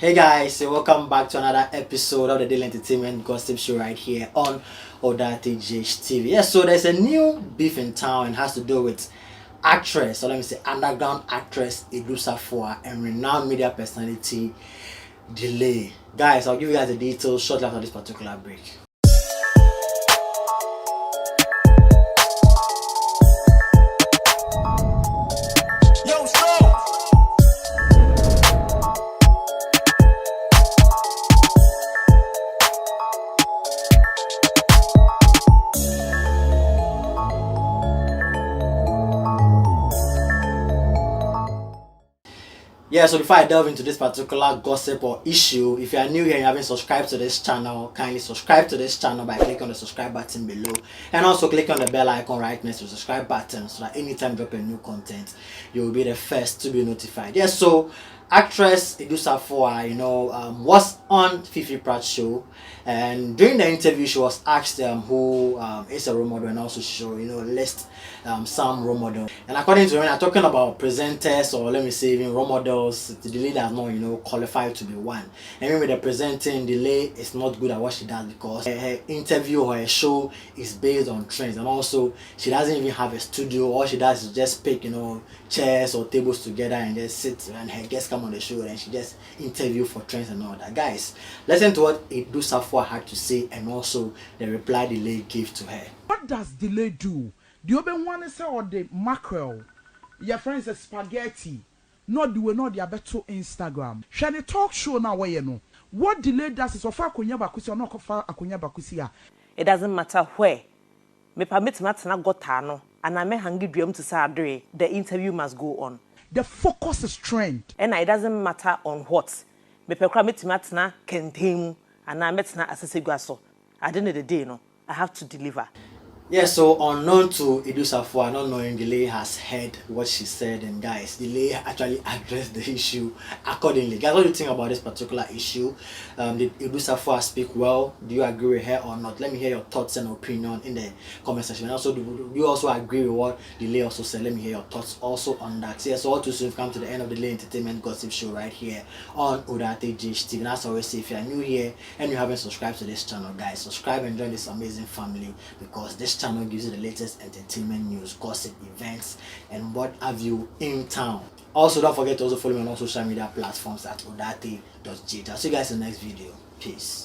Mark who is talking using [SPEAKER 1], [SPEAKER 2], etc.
[SPEAKER 1] Hey guys, so welcome back to another episode of the Daily Entertainment Gossip Show right here on Odate JH TV. Yes, so there's a new beef in town and has to do with actress, or let me say underground actress Edu Safwa and renowned media personality Delay. Guys, I'll give you guys the details shortly after this particular break. Yeah, so before I delve into this particular gossip or issue, if you are new here and you haven't subscribed to this channel, kindly subscribe to this channel by clicking on the subscribe button below and also click on the bell icon right next to the subscribe button so that anytime I drop a new content, you will be the first to be notified. Yeah, so actress Edu Safwa, was on Fifi Pratt's show, and during the interview she was asked who is a role model, and also she list some role model. And according to her, when I'm talking about presenters, or let me say even role models, the Delay does not qualified to be one. And even with the presenting, Delay is not good at what she does because her interview or her show is based on trends, and also she doesn't even have a studio. All she does is just pick chairs or tables together and just sit, and her guests come on the show and she just interview for trends and all that. Guys, listen to what Edu Safwa had to say and also the reply Delay gave to her.
[SPEAKER 2] What does Delay do? The open one is or the mackerel. Your friends are spaghetti. Not the way not the better Instagram. Shall the talk show now where you know? What Delay does is offer Akunya Bakusi or not offer Akunya Bakusi.
[SPEAKER 3] It doesn't matter where. Me permit Matsana got Tano, and I may hang dream to Sadre. The interview must go on.
[SPEAKER 2] The focus is trend.
[SPEAKER 3] And it doesn't matter on what. Me permit Matsana contain, and I met na as a guaso. At the end of the day, I have to deliver.
[SPEAKER 1] Yeah, so unknown to Edu Safwa, not knowing Delay has heard what she said, and guys, Delay actually addressed the issue accordingly. Guys, what do you think about this particular issue? Did Edu Safwa speak well? Do you agree with her or not? Let me hear your thoughts and opinion in the comment section. And also, do you also agree with what Delay also said? Let me hear your thoughts also on that. So yeah, so all too soon, we've come to the end of the Delay Entertainment Gossip Show right here on Odate JH TV. And as I always say, if you are new here and you haven't subscribed to this channel, guys, subscribe and join this amazing family, because this channel gives you the latest entertainment news, gossip, events, and what have you in town. Also, don't forget to also follow me on all social media platforms at odate.jh. I'll see you guys in the next video. Peace.